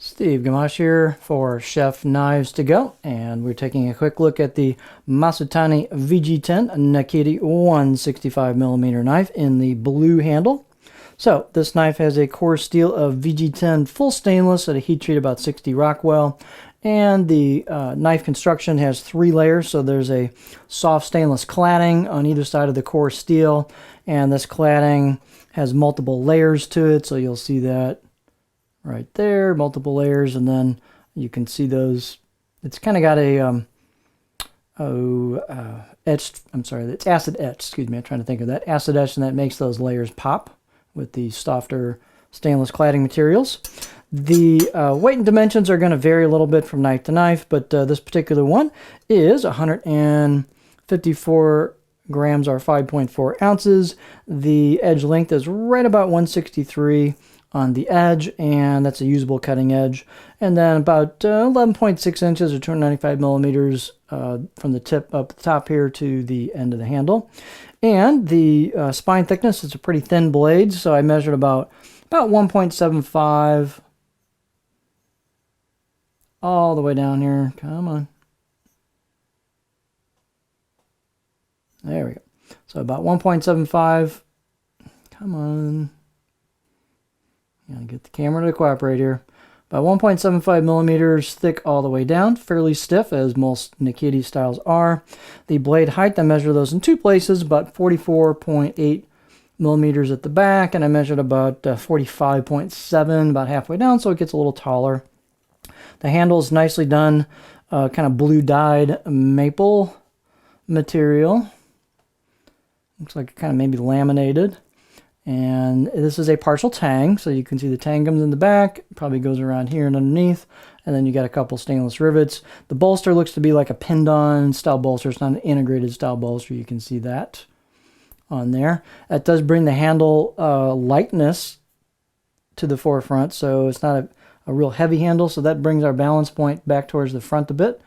Steve Gamache here for Chef Knives to Go, and we're taking a quick look at the Masutani VG10 Nakiri 165mm knife in the blue handle. So this knife has a core steel of VG10 full stainless at a heat treat about 60 Rockwell, and the knife construction has 3 layers. So there's a soft stainless cladding on either side of the core steel, and this cladding has multiple layers to it, so you'll see that right there, multiple layers, and then you can see those. It's kind of got a etched, it's acid etched, excuse me, I'm trying to think of that, acid etched, and that makes those layers pop with the softer stainless cladding materials. The weight and dimensions are going to vary a little bit from knife to knife, but this particular one is 154 grams or 5.4 ounces. The edge length is right about 163 on the edge, and that's a usable cutting edge, and then about 11.6 inches or 295 millimeters from the tip up the top here to the end of the handle. And the spine thickness is a pretty thin blade, so I measured about 1.75 all the way down here. Come on. There we go. So about 1.75. Come on. Gotta get the camera to cooperate here. About 1.75 millimeters thick all the way down, fairly stiff as most Nakiri styles are. The blade height, I measured those in 2 places, about 44.8 millimeters at the back, and I measured about 45.7 about halfway down, so it gets a little taller. The handle is nicely done, kind of blue dyed maple material. Looks like kind of maybe laminated. And this is a partial tang, so you can see the tang comes in the back, probably goes around here and underneath, and then you got a couple stainless rivets. The bolster looks to be like a pinned-on style bolster. It's not an integrated style bolster. You can see that on there. That does bring the handle lightness to the forefront, so it's not a real heavy handle, so that brings our balance point back towards the front a bit.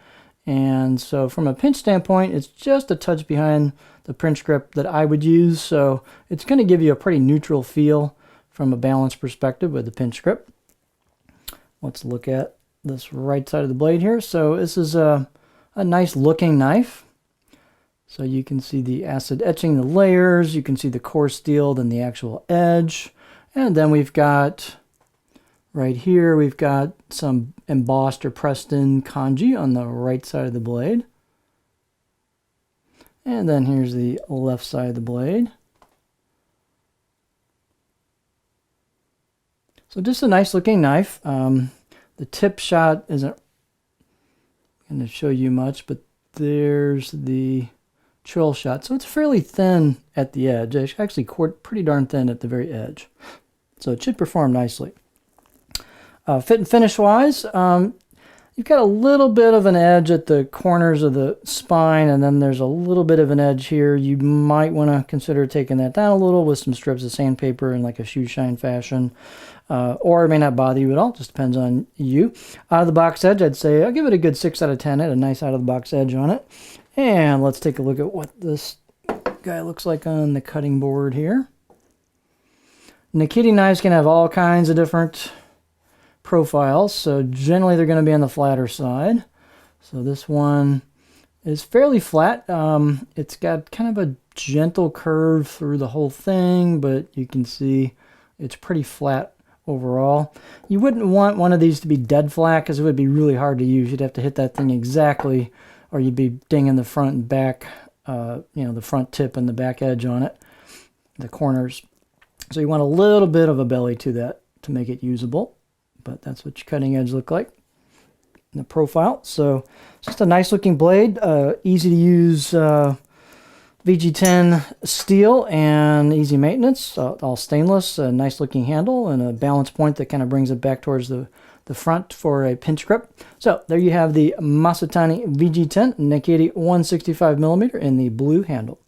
And so from a pinch standpoint, it's just a touch behind the pinch grip that I would use, so it's going to give you a pretty neutral feel from a balance perspective with the pinch grip. Let's look at this right side of the blade here. So this is a nice looking knife. So you can see the acid etching the layers, you can see the core steel, then the actual edge, and then we've got right here, we've got some embossed or pressed in kanji on the right side of the blade. And then here's the left side of the blade. So just a nice looking knife. The tip shot isn't going to show you much, but there's the trill shot. So it's fairly thin at the edge. It's actually pretty darn thin at the very edge. So it should perform nicely. Fit and finish wise, you've got a little bit of an edge at the corners of the spine, and then there's a little bit of an edge here. You might want to consider taking that down a little with some strips of sandpaper in like a shoe shine fashion, or it may not bother you at all. It just depends on you. Out of the box edge, I'd say I'll give it a good 6 out of 10. It had a nice out of the box edge on it. And let's take a look at what this guy looks like on the cutting board here. Nakiri knives can have all kinds of different profiles, so generally they're going to be on the flatter side. So this one is fairly flat. It's got kind of a gentle curve through the whole thing, but you can see it's pretty flat overall. You wouldn't want one of these to be dead flat because it would be really hard to use. You'd have to hit that thing exactly, or you'd be dinging the front and back, the front tip and the back edge on it, the corners. So you want a little bit of a belly to that to make it usable. But that's what your cutting edge look like in the profile. So it's just a nice looking blade, easy to use VG10 steel and easy maintenance, all stainless, a nice looking handle and a balance point that kind of brings it back towards the front for a pinch grip. So there you have the Masutani VG10 Nakiri 165mm in the blue handle.